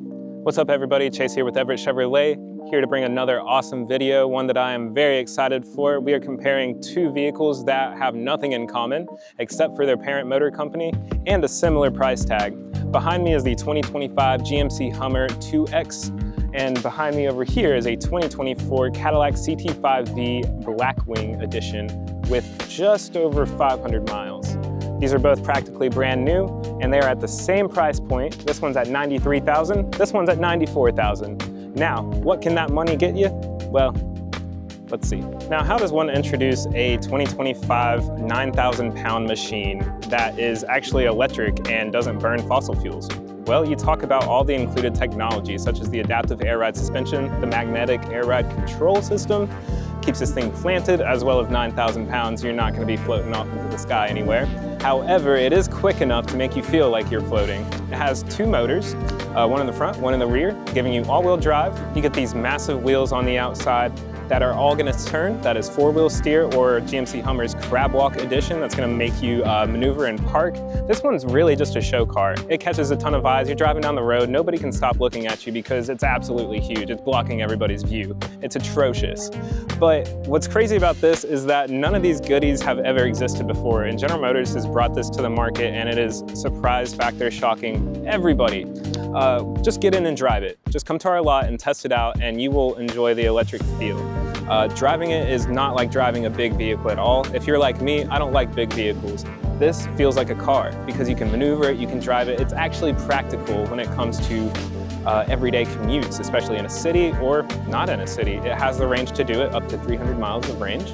What's up everybody, Chase here with Everett Chevrolet, here to bring another awesome video, one that I am very excited for. We are comparing two vehicles that have nothing in common except for their parent motor company and a similar price tag. Behind me is the 2025 GMC Hummer 2X, and behind me over here is a 2024 Cadillac CT5V Blackwing edition with just over 500 miles. These are both practically brand new, and they are at the same price point. This one's at $93,000, this one's at $94,000. Now, what can that money get you? Well, let's see. Now, how does one introduce a 2025 9,000 pound machine that is actually electric and doesn't burn fossil fuels? Well, you talk about all the included technology, such as the adaptive air ride suspension, the magnetic air ride control system, keeps this thing planted, as well as 9,000 pounds. You're not going to be floating off into the sky anywhere. However, it is quick enough to make you feel like you're floating. It has two motors, one in the front, one in the rear, giving you all-wheel drive. You get these massive wheels on the outside that are all going to turn. That is four-wheel steer, or GMC Hummer's Crab Walk edition. That's going to make you maneuver and park. This one's really just a show car. It catches a ton of eyes. You're driving down the road, nobody can stop looking at you because it's absolutely huge. It's blocking everybody's view. It's atrocious. But what's crazy about this is that none of these goodies have ever existed before, and General Motors has brought this to the market, and it is surprise factor shocking everybody. Just get in and drive it. Just come to our lot and test it out, and you will enjoy the electric feel. Driving it is not like driving a big vehicle at all. If you're like me, I don't like big vehicles. This feels like a car because you can maneuver it, you can drive it. It's actually practical when it comes to everyday commutes, especially in a city or not in a city. It has the range to do it, up to 300 miles of range,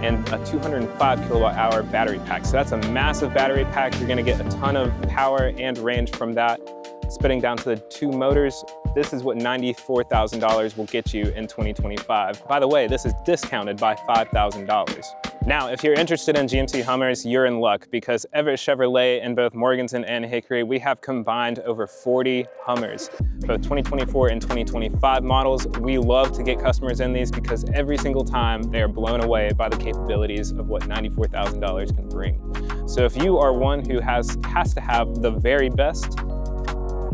and a 205 kilowatt hour battery pack. So that's a massive battery pack. You're gonna get a ton of power and range from that. Spitting down to the two motors, this is what $94,000 will get you in 2025. By the way, this is discounted by $5,000. Now, if you're interested in GMC Hummers, you're in luck, because Everett Chevrolet in both Morganton and Hickory, we have combined over 40 Hummers, both 2024 and 2025 models. We love to get customers in these because every single time they are blown away by the capabilities of what $94,000 can bring. So if you are one who has to have the very best,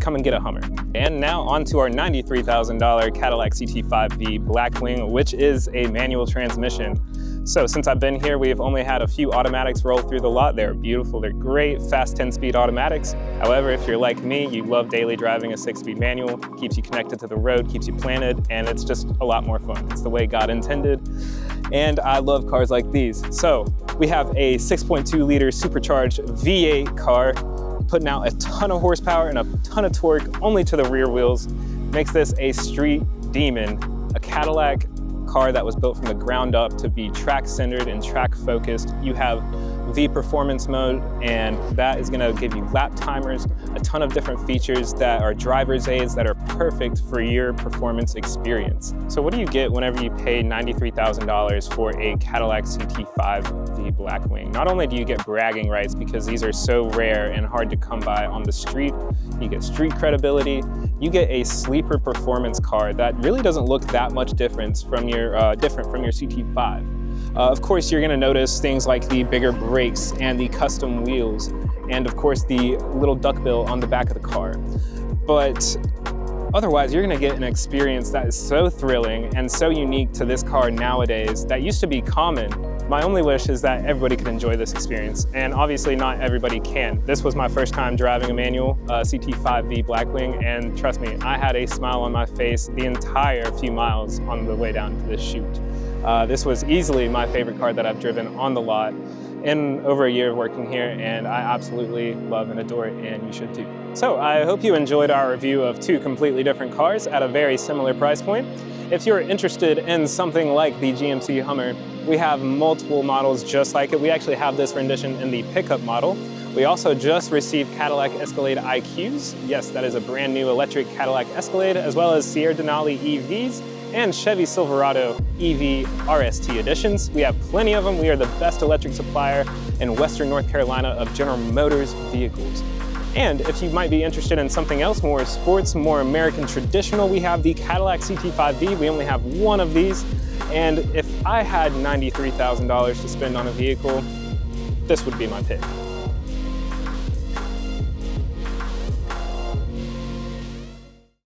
come and get a Hummer. And now on to our $93,000 Cadillac CT5V Blackwing, which is a manual transmission. So since I've been here, we've only had a few automatics roll through the lot. They're beautiful, they're great, fast 10-speed automatics. However, if you're like me, you love daily driving a 6-speed manual, keeps you connected to the road, keeps you planted, and it's just a lot more fun. It's the way God intended. And I love cars like these. So we have a 6.2 liter supercharged V8 car, putting out a ton of horsepower and a ton of torque only to the rear wheels. Makes this a street demon, a Cadillac car that was built from the ground up to be track-centered and track-focused. You have V performance mode, and that is gonna give you lap timers, a ton of different features that are driver's aids that are perfect for your performance experience. So what do you get whenever you pay $93,000 for a Cadillac CT5V Blackwing? Not only do you get bragging rights because these are so rare and hard to come by on the street, you get street credibility, you get a sleeper performance car that really doesn't look that much different from your CT5. Of course, you're gonna notice things like the bigger brakes and the custom wheels, and of course the little duckbill on the back of the car. But otherwise, you're gonna get an experience that is so thrilling and so unique to this car nowadays that used to be common. My only wish is that everybody could enjoy this experience, and obviously not everybody can. This was my first time driving a manual CT5V Blackwing, and trust me, I had a smile on my face the entire few miles on the way down to this chute. This was easily my favorite car that I've driven on the lot in over a year of working here, and I absolutely love and adore it, and you should too. So I hope you enjoyed our review of two completely different cars at a very similar price point. If you're interested in something like the GMC Hummer, we have multiple models just like it. We actually have this rendition in the pickup model. We also just received Cadillac Escalade IQs. Yes, that is a brand new electric Cadillac Escalade, as well as Sierra Denali EVs and Chevy Silverado EV RST editions. We have plenty of them. We are the best electric supplier in Western North Carolina of General Motors vehicles. And if you might be interested in something else, more sports, more American traditional, we have the Cadillac CT5V. We only have one of these. And if I had $93,000 to spend on a vehicle, this would be my pick.